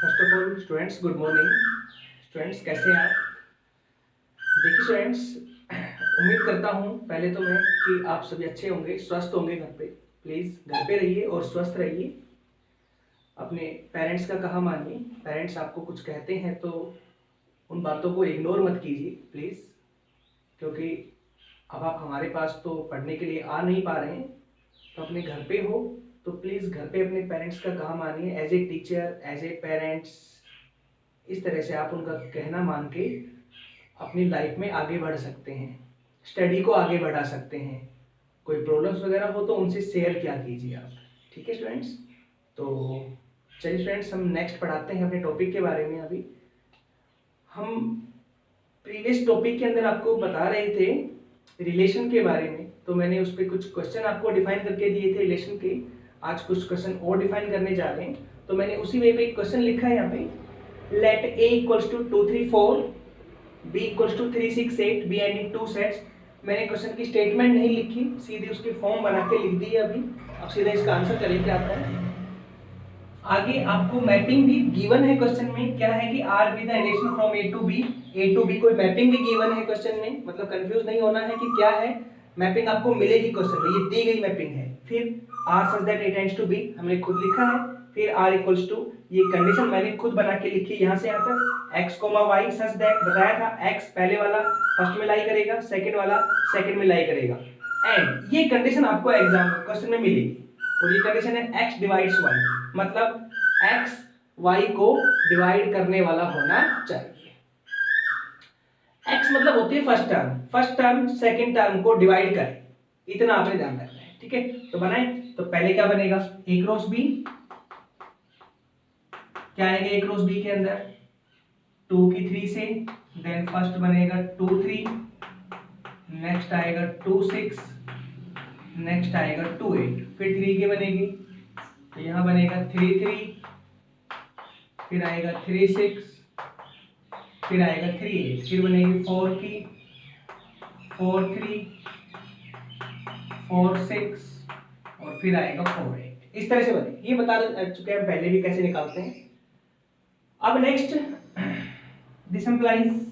First of all students, good morning. Students, कैसे हैं आप? देखिए स्टूडेंट्स, उम्मीद करता हूँ पहले तो मैं कि आप सभी अच्छे होंगे, स्वस्थ होंगे। घर पे प्लीज़ घर पे रहिए और स्वस्थ रहिए। अपने पेरेंट्स का कहा मानिए। पेरेंट्स आपको कुछ कहते हैं तो उन बातों को इग्नोर मत कीजिए प्लीज़, क्योंकि अब आप हमारे पास तो पढ़ने के लिए आ नहीं पा रहे हैं। तो अपने घर पे हो तो प्लीज़ घर पे अपने पेरेंट्स का कहा मानिए। As a teacher, as a parents, इस तरह से आप उनका कहना मान के अपनी लाइफ में आगे बढ़ सकते हैं, स्टडी को आगे बढ़ा सकते हैं। कोई प्रॉब्लम्स वगैरह हो तो उनसे शेयर किया कीजिए आप। ठीक है स्टूडेंट्स? तो चलिए स्टूडेंट्स, हम नेक्स्ट पढ़ाते हैं अपने टॉपिक के बारे में। अभी हम प्रीवियस टॉपिक के अंदर आपको बता रहे थे रिलेशन के बारे में, तो मैंने उस पर कुछ क्वेश्चन आपको डिफाइन करके दिए थे रिलेशन के। आज कुछ क्वेश्चन और डिफाइन करने जा रहे हैं, तो मैंने उसी वे पे एक क्वेश्चन लिखा है यहाँ पे। Let a equals to 2 3 4, b equals to 3 6 8, b any two sets. मैंने क्वेश्चन की स्टेटमेंट नहीं लिखी, सीधे उसकी फॉर्म बना के लिख दी है अभी। अब सीधा इसका आंसर करें क्या आता है। आगे आपको मैपिंग भी गिवन है क्वेश्चन में। क्या है कि R with relation from A to B कोई मैपिंग भी गिवन है क्वेश्चन में, मतलब कंफ्यूज नहीं होना है कि क्या है। मैपिंग आपको मिलेगी क्वेश्चन में, ये दी गई मैपिंग है। फिर R such that A tends to B हमने खुद लिखा है। फिर आर इक्वल्स टू, ये कंडीशन मैंने खुद बना के लिखी यहाँ से यहाँ तक। X comma Y such that बताया था, एक्स पहले वाला फर्स्ट में लाई करेगा, सेकंड वाला सेकंड में लाई करेगा। एंड ये कंडीशन आपको एग्जाम क्वेश्चन में मिलेगी। और ये कंडीशन है एक्स डिवाइड्स वाई, मतलब एक्स वाई को डिवाइड करने वाला होना चाहिए। एक्स मतलब होती है फर्स्ट टर्म सेकंड टर्म को डिवाइड करे, इतना आपने ध्यान रखना है। ठीक है, तो बनाए तो पहले क्या बनेगा, ए क्रॉस बी। क्या आएगा ए क्रॉस बी के अंदर, 2 की 3 से, देन फर्स्ट बनेगा 2 3, नेक्स्ट आएगा 2 6, नेक्स्ट आएगा 2 8, फिर 3 की बनेगी तो यहां बनेगा 3 3, फिर आएगा 3 6, फिर आएगा 3 8, फिर बनेगी 4 की 4 3 4 6, और फिर आएगा 4 8। इस तरह से बनेगी। ये बता चुके हैं पहले भी कैसे निकालते हैं। अब नेक्स्ट दिस इंप्लाइज,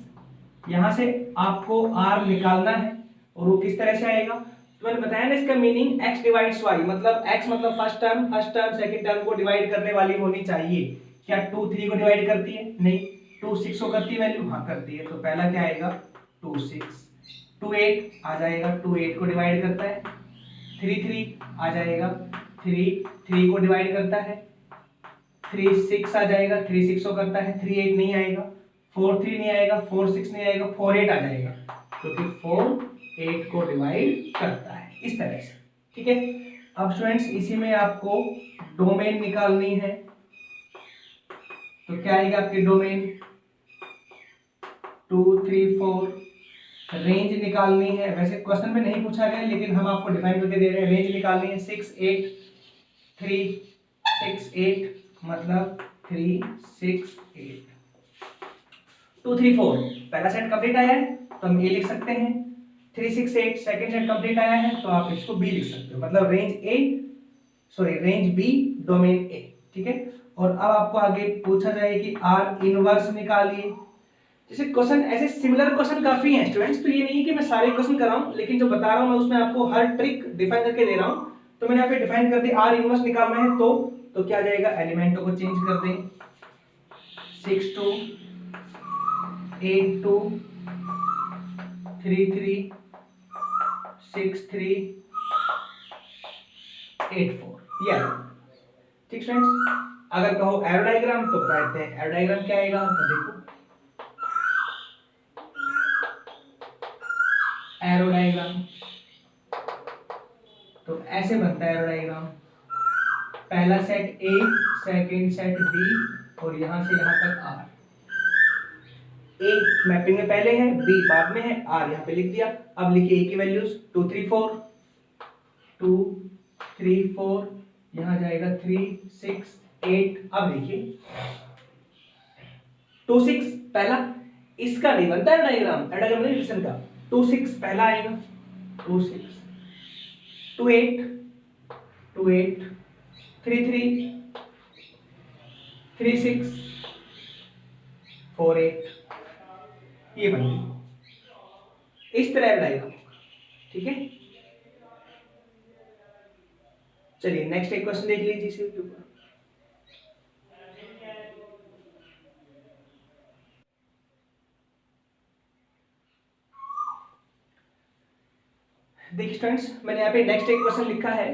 यहां से आपको r निकालना है और वो किस तरह से आएगा। तो मैंने बताया ना इसका मीनिंग, x डिवाइड्स y, मतलब x मतलब फर्स्ट टर्म सेकंड टर्म को डिवाइड करने वाली होनी चाहिए। क्या 2 3 को डिवाइड करती है? नहीं। 2 6 को करती है वैल्यू? हाँ करती है। तो पहला क्या आएगा 2 6, 2 8 आ जाएगा, 2 8 को डिवाइड करता है। 3 3 आ जाएगा, 3 3 को डिवाइड करता है। 3 6 आ जाएगा, 3 6 को करता है। 3 8 नहीं आएगा, 4 3 नहीं आएगा, 4 6 नहीं आएगा, 4 8 आ जाएगा, क्योंकि 4 8 को डिवाइड करता है इस तरह से। ठीक है, अब स्टूडेंट्स इसी में आपको डोमेन निकालनी है। तो क्या आएगा आपकी डोमेन, 2 3 4। रेंज निकालनी है, वैसे क्वेश्चन में नहीं पूछा गया लेकिन हम आपको डिफाइन करके दे रहे हैं। रेंज निकालनी है 6 8 3 6 8, मतलब 3 6 8, 2 3 4 पहला सेट कंप्लीट आया है तो हम ए लिख सकते हैं। 3 6 8 सेकंड सेट कंप्लीट आया है तो आप इसको बी लिख सकते हो, मतलब रेंज बी डोमेन ए। ठीक है, और अब आपको आगे पूछा जाए कि आर इनवर्स निकालिए। जैसे क्वेश्चन ऐसे सिमिलर क्वेश्चन काफी हैं स्टूडेंट्स, तो ये नहीं कि मैं सारे क्वेश्चन कराऊं, लेकिन जो बता रहा हूं मैं उसमें आपको हर ट्रिक डिफाइन करके दे रहा हूं। तो मैंने यहाँ पे डिफाइन कर दी, आर इनवर्स निकालना है तो क्या जाएगा, एलिमेंटों को चेंज कर दें। 6 2 8 2 3 3 6 3 8 4, ये ठीक फ्रेंड्स। अगर कहो एरो डायग्राम तो कहते हैं एरो डायग्राम क्या आएगा, तो देखो एरो डायग्राम तो ऐसे बनता है एरो डायग्राम। पहला set A, second set B, और यहां से यहां तक आर। ए मैपिंग में पहले है, बी बाद में है, आर यहां पे लिख दिया। अब लिखिए ए की वैल्यूज 2 3 4, 2 3 4, यहां जाएगा 3 6 8। अब देखिए 2 6 पहला, इसका नहीं बनता है डायग्राम, डायग्राम नहीं रिलेशन का। 2 6 पहला आएगा, 2 6 2 8 2 8 3 3 3 6 48 ये बन गई। इस तरह बनाएगा, ठीक है। चलिए नेक्स्ट एक क्वेश्चन देख लीजिए इसी के ऊपर। देखिए स्टूडेंट्स, मैंने यहाँ पे नेक्स्ट एक क्वेश्चन लिखा है,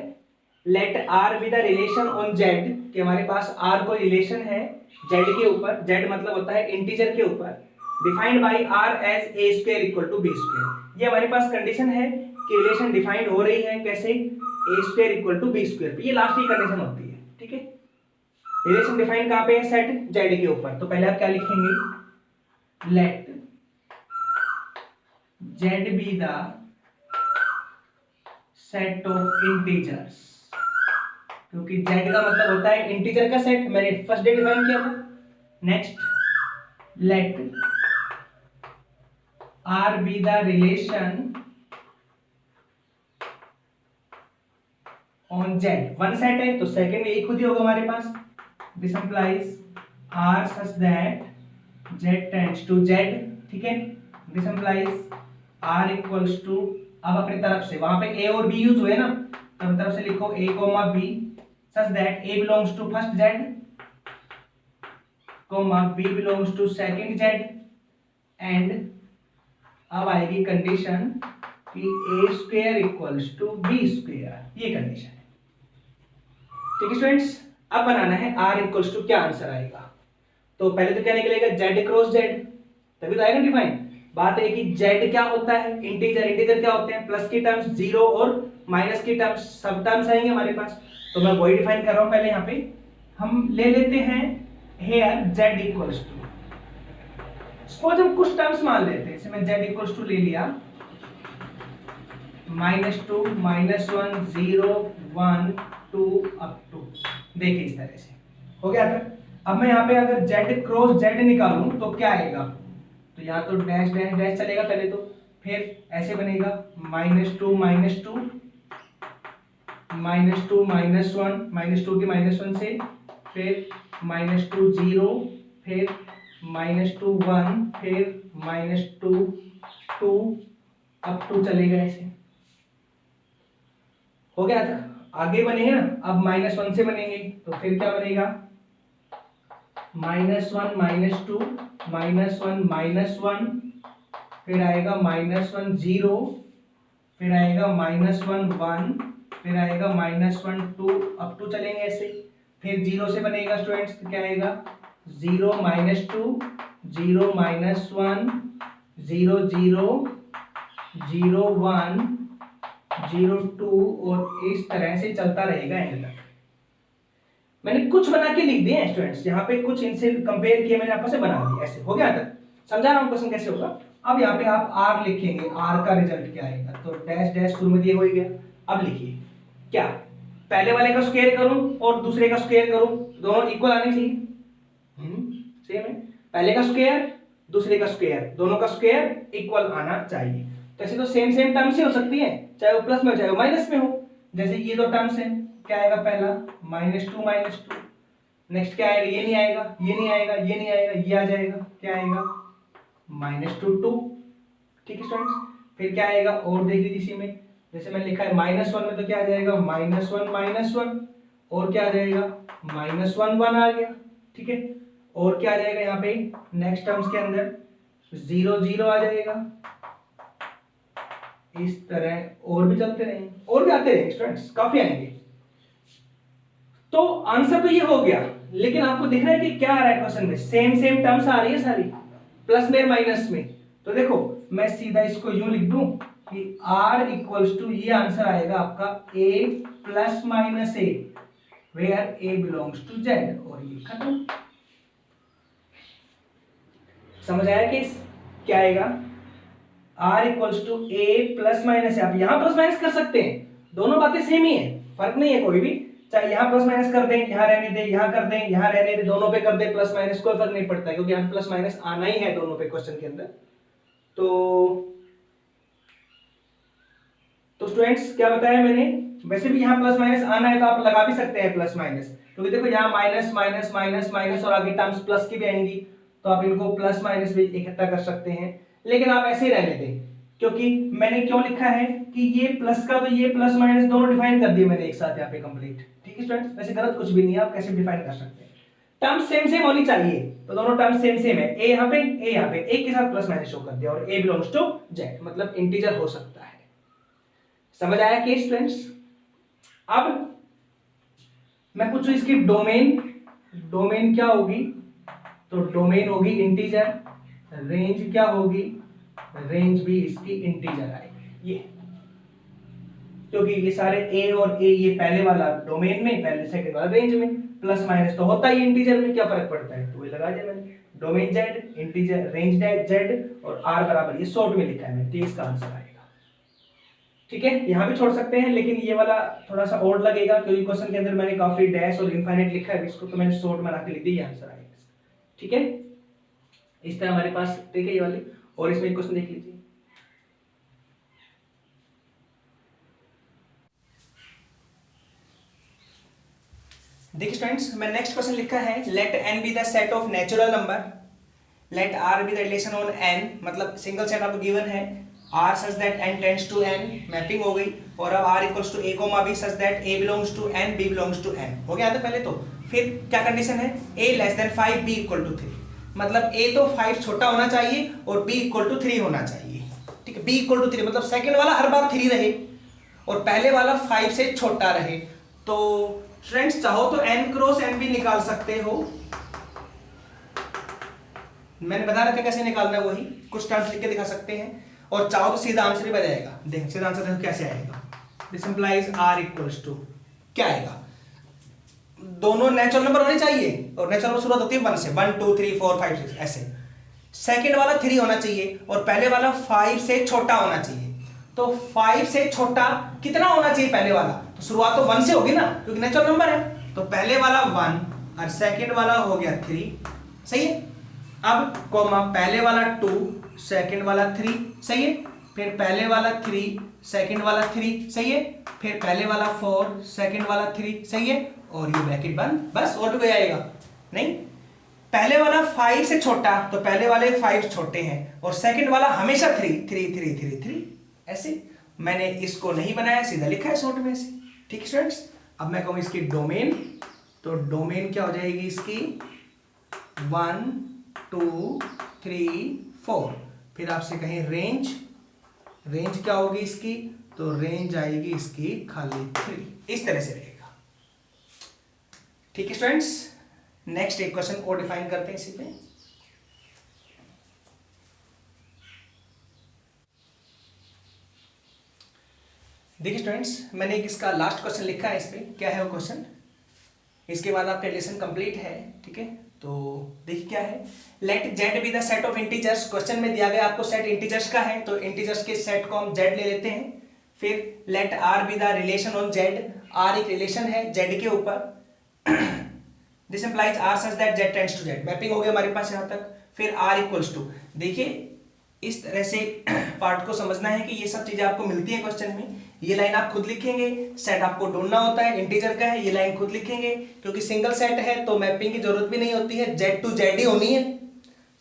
let R be the relation on Z, कि हमारे पास आर को रिलेशन है जेड के ऊपर, जेड मतलब होता है इंटीजर के ऊपर, defined by R as A square equal to B square. ये हमारे पास कंडीशन है कि रिलेशन डिफाइंड हो रही है कैसे, A square equal to B square, ये लास्ट की कंडीशन होती है, ठीक है। रिलेशन डिफाइन कहाँ पे है, सेट जेड के ऊपर। तो पहले आप क्या लिखेंगे, let Z be the set of integers, क्योंकि z का मतलब होता है इंटीजर का सेट, मैंने फर्स्ट डे डिफाइन किया था। Next, let r be the relation on z, one set है तो सेकंड में एक खुद ही होगा हमारे पास। This implies r such that z tends to z, ठीक है। This implies r equals to, अब अपनी तरफ से वहां पे a और b यूज हुए ना, तो अपनी तरफ से लिखो a comma b such that a belongs to first z, comma b belongs to second z, and अब आएगी कंडीशन कि a square equals to b square, ये कंडीशन है, ठीक है स्टूडेंट्स। अब बनाना है r इक्वल्स टू, क्या आंसर आएगा। तो पहले तो क्या निकलेगा, z क्रॉस z, तभी तो आएगा डिफाइन। बात है कि z क्या होता है, इंटीजर, इंटीजर क्या होते हैं, प्लस की टर्म्स, जीरो और माइनस की टर्म्स, सब टर्म्स आएंगे हमारे पास। तो मैं वही डिफाइन कर रहा हूं पहले। यहाँ पे हम ले लेते हैं here z equals to, suppose हम कुछ टर्म्स मान लेते हैं, जैसे मैं z इक्वल्स टू ले लिया -2, -1, 0, 1, 2 अप टू, देखिए इस तरह से हो गया था। अब मैं यहाँ पे अगर z क्रॉस z निकालूं तो क्या आएगा, तो यहाँ तो डैश डैश डैश चलेगा पहले तो, फिर ऐसे बनेगा -2, -2, -2, -1 की -1 से, फिर -2, 0, फिर -2, 1, फिर -2, 2 अप टू चलेगा, ऐसे हो गया था। आगे बनेगा ना, अब -1 से बनेंगे, तो फिर क्या बनेगा, -1, -2, -1, -1, फिर आएगा -1, 0, फिर आएगा -1, 1, फिर आएगा -1, 2 अप टू चलेंगे ऐसे। फिर 0 से बनेगा स्टूडेंट्स, तो क्या आएगा 0, -2, 0, -1, 0, 0, 0, 1, 0, 2 और इस तरह से चलता रहेगा एंड तक। मैंने कुछ बना के लिख दिए हैं स्टूडेंट्स, यहाँ पे कुछ इनसे कंपेयर किए मैंने आपस में बना दिया, ऐसे हो गया था। समझा रहा हूँ क्वेश्चन कैसे होगा। अब यहाँ पे आप r लिखेंगे, r का रिजल्ट क्या आएगा, तो डैश डैश शुरू में दिए हो गया। अब लिखिए क्या, पहले वाले का स्क्वायर करूं और दूसरे का स्क्वायर करूं, दोनों इक्वल आने चाहिए, सेम है। पहले का स्क्वायर दूसरे का स्क्वायर, दोनों का स्क्वायर इक्वल आना चाहिए। तो ऐसे तो सेम सेम टर्म्स ही हो सकती है, चाहे वो प्लस में हो चाहे वो माइनस में हो। जैसे ये दो टर्म्स है, क्या आएगा पहला -2, नेक्स्ट क्या आएगा, ये नहीं आएगा, ये नहीं आएगा, ये नहीं आएगा, ये आ जाएगा, क्या आएगा -2, 2, ठीक है स्टूडेंट्स। फिर क्या आएगा और देख लीजिए इसी में, जैसे मैंने लिखा है -1 में, तो क्या आ जाएगा -1, -1, और क्या आ जाएगा -1, 1 आ गया, ठीक है। और क्या आ जाएगा यहाँ पे नेक्स्ट टर्म्स के अंदर 0, 0 आ जाएगा, इस तरह और भी चलते रहेंगे, और भी आते रहेंगे स्टूडेंट्स, काफी आएंगे। तो आंसर तो ये हो गया, लेकिन आपको दिख रहा है कि क्या आ रहा है क्वेश्चन में, सेम सेम टर्म्स आ रही है सारी, प्लस में माइनस में। तो देखो मैं सीधा इसको यूं लिख दूं कि r इक्वल्स टू, ये आंसर आएगा आपका a plus minus a, where a belongs to z, और ये खत्म। समझ आया केस, क्या आएगा r equals to a plus minus, आप यहां प्लस माइनस कर सकते हैं, दोनों बातें सेम ही है, फर्क नहीं है कोई भी, चाहे यहां प्लस माइनस कर दें, यहां रहने दें, यहां कर दें, यहां रहने दें, दोनों पे कर दें प्लस माइनस, कोई फर्क नहीं पड़ता है, क्योंकि यहां प्लस माइनस आना ही है दोनों पे क्वेश्चन के अंदर। तो स्टूडेंट्स क्या बताया मैंने, वैसे भी यहाँ प्लस माइनस आना है तो आप लगा भी सकते हैं प्लस माइनस, क्योंकि देखो यहाँ माइनस माइनस माइनस माइनस और आगे टर्म्स प्लस की भी आएंगी, तो आप इनको प्लस माइनस भी इकट्ठा कर सकते हैं, लेकिन आप ऐसे ही रहने दें, क्योंकि मैंने क्यों लिखा है कि ये प्लस का तो ये प्लस माइनस दोनों डिफाइन कर दिए मैंने एक साथ यहाँ पे कंप्लीट। ठीक है स्टूडेंट्स, वैसे गलत कुछ भी नहीं है, आप कैसे डिफाइन कर सकते हैं। टर्म सेम सेम होनी चाहिए, तो दोनों टर्म सेम सेम है, ए यहाँ पे ए यहाँ पे, एक के साथ प्लस माइनस शो कर दिया, और ए बिलोंग्स टू जेड, मतलब इंटीजर हो सकता है। समझ आया कि स्टूडेंट्स? अब मैं पूछूं इसकी डोमेन, डोमेन क्या होगी? तो डोमेन होगी इंटीजर, रेंज क्या होगी? रेंज भी इसकी इंटीजर आएगी, ये क्योंकि ये सारे ए और ए ये पहले वाला डोमेन में, पहले सेकंड वाला रेंज में, प्लस माइनस तो होता ही इंटीजर में, क्या फर्क पड़ता है, तो ये लगा दिया मैंने, domain Z, integer range Z, और आर बराबर ये शॉर्ट में लिखा है मैंने, तो इसका आंसर आएगा। ठीक है, यहां भी छोड़ सकते हैं, लेकिन ये वाला थोड़ा सा ओड लगेगा क्योंकि क्वेश्चन के अंदर मैंने काफी डैश और इनफाइनाइट लिखा है, इसको तो मैंने शॉर्ट में ला के लिख दिया, आंसर आएगा। ठीक है, इस तरह हमारे पास, ठीक है, ये वाले, और इसमें क्वेश्चन देख लीजिए। देखिए स्टूडेंट्स, मैं नेक्स्ट क्वेश्चन लिखा है, let n be the set of natural number, let r be the relation on n, मतलब सिंगल सेट आपको गिवन है, r such that n tends to n, mapping हो गई, और अब r equals to a, b such that a belongs to n, b belongs to n, हो गया था पहले तो। फिर क्या कंडीशन है, a less than 5, b equal to 3, मतलब a तो 5 छोटा होना चाहिए और b इक्वल टू 3 होना चाहिए। ठीक है, b इक्वल टू 3 मतलब सेकंड वाला हर बार 3 रहे और पहले वाला 5 से छोटा रहे। तो फ्रेंड्स चाहो तो n क्रॉस n भी निकाल सकते हो, मैंने बता रखा कैसे निकालना है, वही कुछ टर्म्स लिख के दिखा सकते हैं, और चाहो तो सीधा आंसर ही आ जाएगा। देख सीधा आंसर देखो कैसे आएगा, this implies r equals to क्या आएगा, दोनों नेचुरल नंबर होने चाहिए, और नेचुरल नंबर शुरुआत होती है 1 से, 1 2 3 4 5 6 ऐसे, सेकंड वाला 3 होना चाहिए और पहले वाला 5 से छोटा होना चाहिए। तो 5 से छोटा कितना होना चाहिए पहले वाला, तो शुरुआत तो 1 से होगी ना क्योंकि नेचुरल नंबर है, तो पहले वाला 1 और सेकंड वाला हो गया 3, सही है। अब कॉमा पहले वाला 2, सेकंड वाला 3, सही है, फिर पहले वाला 3, सेकंड वाला 3, सही है, फिर पहले वाला 4, सेकंड वाला 3, सही है, और ये ब्रैकेट बंद, बस और भी कोई आएगा नहीं। पहले वाला 5 से छोटा, तो पहले वाले 5 छोटे हैं, और सेकंड वाला हमेशा 3 3 3 3 3 ऐसे, मैंने इसको नहीं बनाया, सीधा लिखा है शॉर्ट में से। ठीक है स्टूडेंट्स, अब मैं कहूँ इसकी डोमेन, तो डोमेन क्या हो जाएगी इसकी 1 2 3 4, फिर आपसे कहें रेंज, रेंज क्या होगी इसकी, तो रेंज आएगी इसकी खाली 3, इस तरह से रहेगा। ठीक है स्टूडेंट्स, नेक्स्ट एक क्वेश्चन और डिफाइन करते हैं इसी पे। देखिए स्टूडेंट्स, मैंने एक इसका लास्ट क्वेश्चन लिखा है इस पे, क्या है वो क्वेश्चन, इसके बाद आपका लेसन कंप्लीट है। ठीक है, तो देखिए क्या है, let Z be the set of integers, question में दिया गया आपको सेट इंटीजर्स का है, तो इंटीजर्स के सेट को हम जेड ले लेते हैं। फिर let R be the relation on Z, R एक रिलेशन है जेड के ऊपर, this implies R such that Z tends to Z, mapping हो गया हमारे पास यहाँ तक। फिर आर इक्वल्स टू, देखिए इस तरह से पार्ट को समझना है कि ये सब चीजें आपको मिलती है क्वेश्चन में, ये लाइन आप खुद लिखेंगे, सेट आपको ढूंढना होता है, इंटीजर का है, ये लाइन खुद लिखेंगे, क्योंकि सिंगल सेट है तो मैपिंग की जरूरत भी नहीं होती है, जेड टू जेड ही होनी है,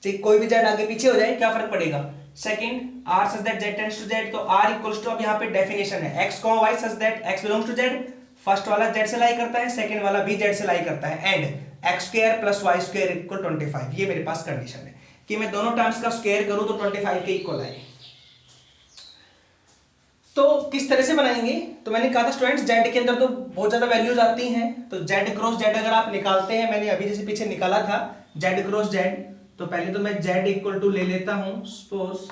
ठीक, कोई भी जेड आगे पीछे हो जाए क्या फर्क पड़ेगा। Second, R such that Z tends to Z, तो आर इक्वल्स टू, अब यहाँ पे डेफिनेशन है X comma Y such that X belongs to Z, first वाला जेड से लाई करता है, सेकंड वाला भी जेड से लाई करता है, and X square plus Y square equal 25, ये मेरे पास कंडीशन है कि मैं दोनों टर्म्स का स्क्वायर करूं तो 25 के इक्वल आए। तो किस तरह से बनाएंगे, तो मैंने कहा था स्टूडेंट्स जेड के अंदर तो बहुत ज्यादा वैल्यूज आती हैं, तो जेड क्रॉस जेड अगर आप निकालते हैं, मैंने अभी जैसे पीछे निकाला था जेड क्रॉस जेड, तो पहले तो मैं जेड इक्वल टू ले लेता हूं, suppose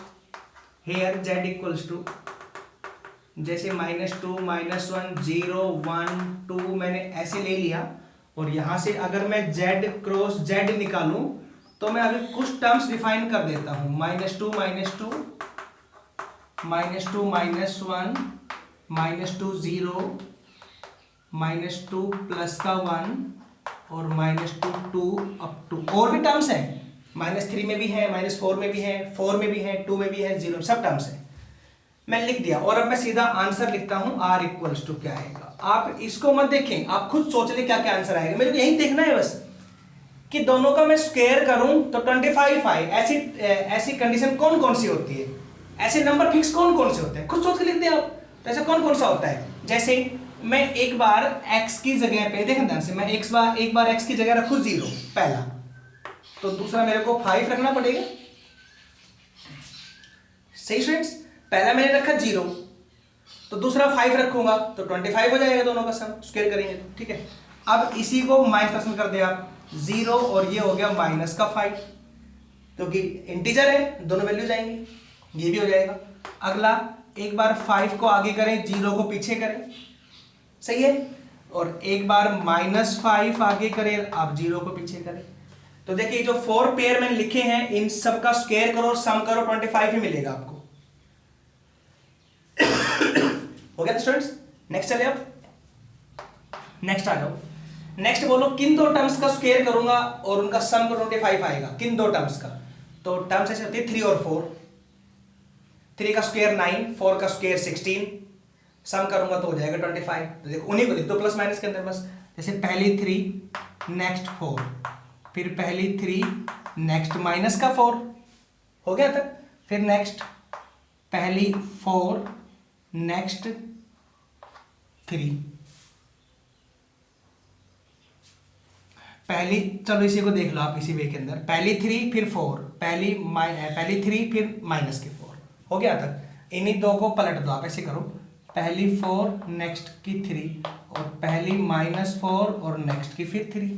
here Z equals to जैसे -2 -1 0 1 2 मैंने ऐसे ले लिया, और यहां से अगर मैं जेड क्रॉस जेड निकालूं तो मैं अभी कुछ टर्म्स डिफाइन कर देता हूं, -2 -2 -2 -1 -2 0 -2 प्लस का 1 और -2 2 अप टू, और भी टर्म्स हैं, -3 में भी है, -4 में भी है, 4 में भी है, 2 में भी है, 0 सब टर्म्स हैं, मैं लिख दिया। और अब मैं सीधा आंसर लिखता हूं, r इक्वल्स टू क्या आएगा, आप इसको मत देखें, आप खुद सोच ले क्या क्या आंसर आएगा, मेरे को यही देखना है बस कि दोनों का मैं स्क्वायर करूं तो 25 आए, ऐसी ऐसी कंडीशन कौन कौन सी होती है, ऐसे नंबर फिक्स कौन कौन से होते हैं, खुद सोच के लिख दिया आप। तो ऐसा कौन कौन सा होता है, जैसे मैं एक बार x की जगह पे, देखें ध्यान से, मैं एक बार x की जगह रखूं 0 पहला, तो दूसरा मेरे को 5 रखना पड़ेगा। सही स्टूडेंट्स, पहला मैंने रखा 0 तो दूसरा 5 रखूंगा तो 25 हो जाएगा, दोनों का सम स्क्वायर करेंगे तो, ठीक है। अब इसी को माइनस में कर दिया आप, 0 और ये हो गया माइनस का 5, क्योंकि इंटीजर है दोनों वैल्यू जाएंगे, ये भी हो जाएगा। अगला एक बार 5 को आगे करें, 0 को पीछे करें, सही है, और एक बार -5 आगे करें, अब 0 को पीछे करें। तो देखिए जो 4 पेयर मैंने लिखे हैं इन सब का स्क्वायर करो, सम करो, 25 ही मिलेगा आपको। हो गया स्टूडेंट्स, नेक्स्ट चले अब, नेक्स्ट आ जाओ। नेक्स्ट बोलो किन दो टर्म्स का स्क्वायर करूंगा और उनका सम को 25 आएगा, किन दो टर्म्स का। तो टर्म्स ऐसे होती है 3 और 4, 3 का स्क्वायर 9, 4 का स्क्वायर 16, सम करूंगा तो हो जाएगा 25। तो देखो उन्हीं को लिख दो प्लस माइनस के अंदर बस, जैसे पहली 3 नेक्स्ट 4, फिर पहली 3 नेक्स्ट माइनस का 4, हो गया तक, फिर नेक्स्ट पहली 4 नेक्स्ट 3, पहली, चलो इसी को देख लो आप इसी वे के अंदर, पहली 3 फिर 4, पहली 3 फिर माइनस के 4, हो गया तक। इन्हीं दो को पलट दो आप, ऐसे करो, पहली 4 नेक्स्ट की 3 और पहली -4 और नेक्स्ट की फिर 3,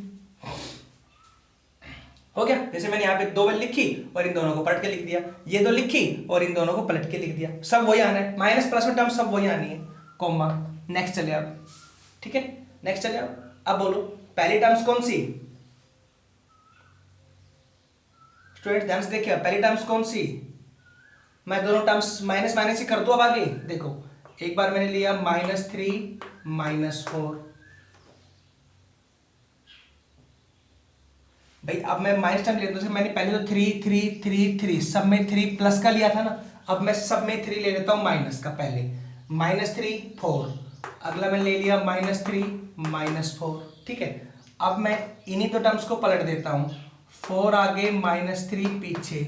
हो गया। जैसे मैंने यहाँ पे 2 वैल्यू लिखी और इन दोनों को पलट के लिख दिया, ये 2 लिखी और इन दोनों को पलट के लिख दिया, सब वही आना है, माइनस प्लस में टर्म सब वही आनी है, कॉमा। नेक्स्ट चले आप, ठीक है, नेक्स्ट चले आप। अब बोलो पहली टर्म्स कौन सी, स्टूडेंट ध्यान से देखिए, पहली टर्म्स कौन सी, मैं दोनों टर्म्स माइनस माइनस ही कर दूं अब आगे। देखो एक बार मैंने लिया -3 -4, भाई अब मैं माइनस टर्म ले लेता हूं, मैंने पहले तो 3 3 3 3 सब में 3 प्लस का लिया था ना, अब मैं सब में 3 ले लेता हूं माइनस का, पहले -3 4, अगला मैं ले लिया -3 -4, ठीक है। अब मैं इन्हीं दो टर्म्स को पलट देता हूं, 4 आगे -3 पीछे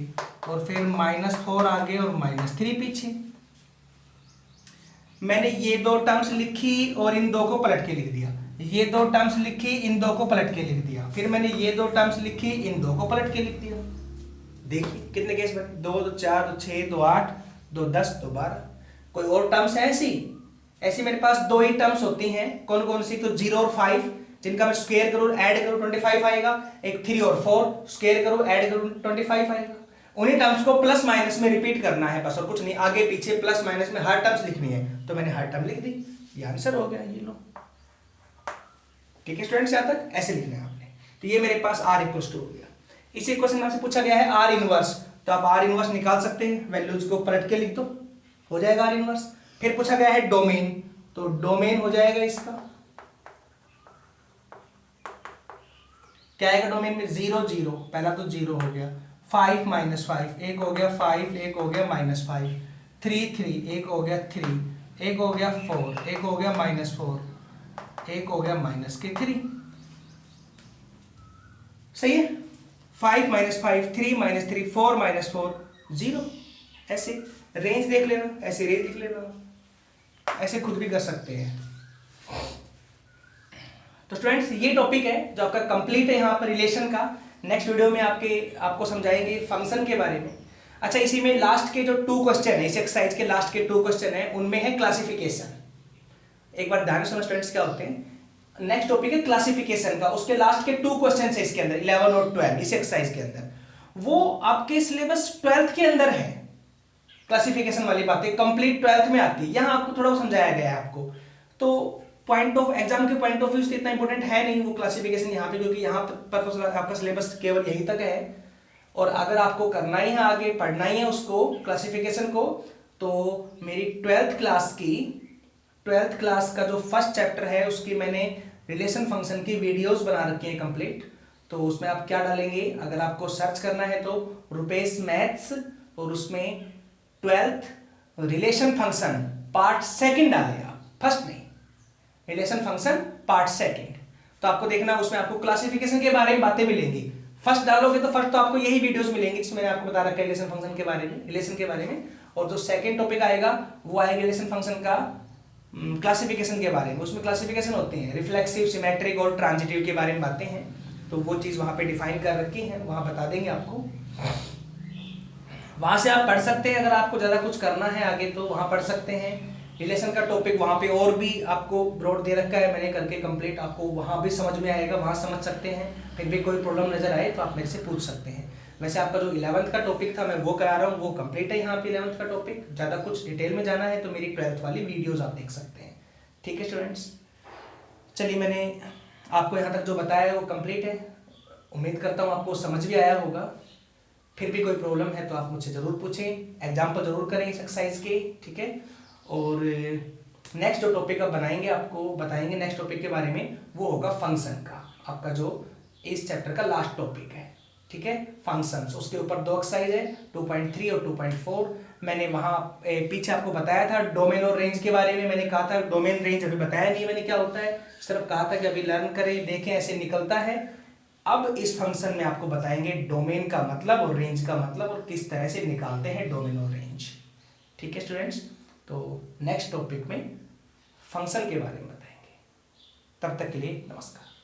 और फिर -4 आगे और -3 पीछे। मैंने ये दो टर्म्स लिखी और इन दो को पलट के लिख दिया, ये दो टर्म्स लिखी इन दो को पलट के लिख दिया, फिर मैंने ये दो टर्म्स लिखी इन दो को पलट के लिख दिया। देखिए कितने केस बने, 2 2 4 2 6 2 8 2 10 2 12। कोई और टर्म्स है ऐसी, ऐसी मेरे पास 2 ही टर्म्स होती हैं, कौन कौन सी, तो 0 और 5, जिनका मैं स्क्वायर करूं ऐड करूं 25 आएगा, एक 3 और 4 स्क्वायर करूं ऐड करूं 25 आएगा। उन्हीं टर्म्स को प्लस माइनस में रिपीट करना है बस, और कुछ नहीं, आगे पीछे प्लस माइनस में हर टर्म्स लिखनी है, तो मैंने हर टर्म लिख दी, ये आंसर हो गया, ये लो। ठीक है स्टूडेंट्स, यहां तक ऐसे लिखना है आपने। तो ये मेरे पास R इक्वल टू हो गया। इसी क्वेश्चन में आपसे पूछा गया है R इनवर्स, तो आप R इनवर्स निकाल सकते हैं, वैल्यूज को पलट के लिख दो, हो जाएगा R इनवर्स। फिर पूछा गया है डोमेन, तो डोमेन हो जाएगा इसका, क्या आएगा डोमेन में, 0 0, पहला तो 0 हो गया, 5 -5, एक हो गया 5, एक हो गया -5, 3 3, एक हो गया 3, एक हो गया 4, एक हो गया -4, एक हो गया -3, सही है। 5 -5, 3 -3, 4 -4, 0, ऐसे रेंज देख लेना, ऐसे रेंज लिख लेना, ऐसे खुद भी कर सकते हैं। तो स्टूडेंट्स ये टॉपिक है जो आपका कंप्लीट है यहाँ पर रिलेशन का। नेक्स्ट वीडियो में आपको समझाएंगे फंक्शन के बारे में। अच्छा, इसी में लास्ट के जो 2 क्वेश्चन है, इस एक्सरसाइज के लास्ट के 2 क्वेश्चन है, उनमें है क्लासिफिकेशन। एक बार ध्यान से सुनो स्टूडेंट्स, क्या होते हैं, नेक्स्ट टॉपिक है क्लासिफिकेशन का, उसके लास्ट के 2 क्वेश्चन है इसके अंदर, 11 और 12 इस एक्सरसाइज के अंदर, वो आपके सिलेबस 12th के अंदर है। क्लासिफिकेशन वाली बातें कंप्लीट 12th में आती है, यहाँ आपको थोड़ा समझाया गया है आपको। तो पॉइंट ऑफ एग्जाम के पॉइंट ऑफ व्यू से इतना इंपॉर्टेंट है नहीं वो क्लासिफिकेशन यहाँ पे, क्योंकि यहाँ पर आपका सिलेबस केवल यहीं तक है, और अगर आपको करना ही है आगे पढ़ना ही है उसको क्लासिफिकेशन को, तो मेरी 12th क्लास का जो फर्स्ट चैप्टर है उसकी मैंने रिलेशन फंक्शन की वीडियोस बना रखी है कंप्लीट। तो उसमें आप क्या डालेंगे, अगर आपको सर्च करना है तो रुपेश मैथ्स, और उसमें 12th रिलेशन फंक्शन पार्ट 2 डालें आप, फर्स्ट नहीं, रिलेशन फंक्शन पार्ट 2। तो आपको देखना उसमें आपको क्लासिफिकेशन के बारे में बातें मिलेंगी, फर्स्ट डालोगे तो फर्स्ट तो आपको यही वीडियोस मिलेंगे जिसमें मैंने आपको बता रखा है रिलेशन फंक्शन के बारे में, रिलेशन के बारे में। और जो सेकंड टॉपिक आएगा वो आएगा रिलेशन फंक्शन का क्लासिफिकेशन के बारे में। उसमें क्लासिफिकेशन होते हैं रिफ्लेक्सिव, सिमेट्रिक और ट्रांजिटिव के बारे में बातें हैं, तो वो चीज़ वहाँ पे डिफाइन कर रखी है, वहाँ बता देंगे आपको। वहाँ से आप पढ़ सकते हैं, अगर आपको ज़्यादा कुछ करना है आगे तो वहाँ पढ़ सकते हैं। रिलेशन का टॉपिक वहाँ पे और भी आपको ब्रॉड दे रखा है मैंने करके कंप्लीट, आपको वहाँ भी समझ में आएगा, वहाँ समझ सकते हैं। फिर भी कोई प्रॉब्लम नज़र आए तो आप मेरे से पूछ सकते हैं। वैसे आपका जो 11th का टॉपिक था मैं वो करा रहा हूँ, वो कंप्लीट है यहाँ पे 11th का टॉपिक। ज़्यादा कुछ डिटेल में जाना है तो मेरी 12th वाली वीडियोज़ आप देख सकते हैं। ठीक है स्टूडेंट्स, चलिए मैंने आपको यहाँ तक जो बताया है वो कंप्लीट है। उम्मीद करता हूँ आपको समझ भी आया होगा। फिर भी कोई प्रॉब्लम है तो आप मुझसे ज़रूर पूछें, एग्जाम्पल ज़रूर करें इस एक्सरसाइज के, ठीक है। और नेक्स्ट जो टॉपिक अब बनाएंगे आपको बताएंगे नेक्स्ट टॉपिक के बारे में, वो होगा फंक्शन का, आपका जो इस चैप्टर का लास्ट टॉपिक है, ठीक है, फंक्शंस। उसके ऊपर 2 एक्सरसाइज है, 2.3 और 2.4। मैंने वहाँ पीछे आपको बताया था डोमेन और रेंज के बारे में। मैंने कहा था डोमेन रेंज अभी बताया नहीं मैंने क्या होता है, सिर्फ कहा था कि अभी लर्न करें, देखें ऐसे निकलता है। अब इस फंक्शन में आपको बताएंगे डोमेन का मतलब और रेंज का मतलब और किस तरह से निकालते हैं डोमेन और रेंज। ठीक है स्टूडेंट्स, तो नेक्स्ट टॉपिक में फंक्शन के बारे में बताएंगे। तब तक के लिए नमस्कार।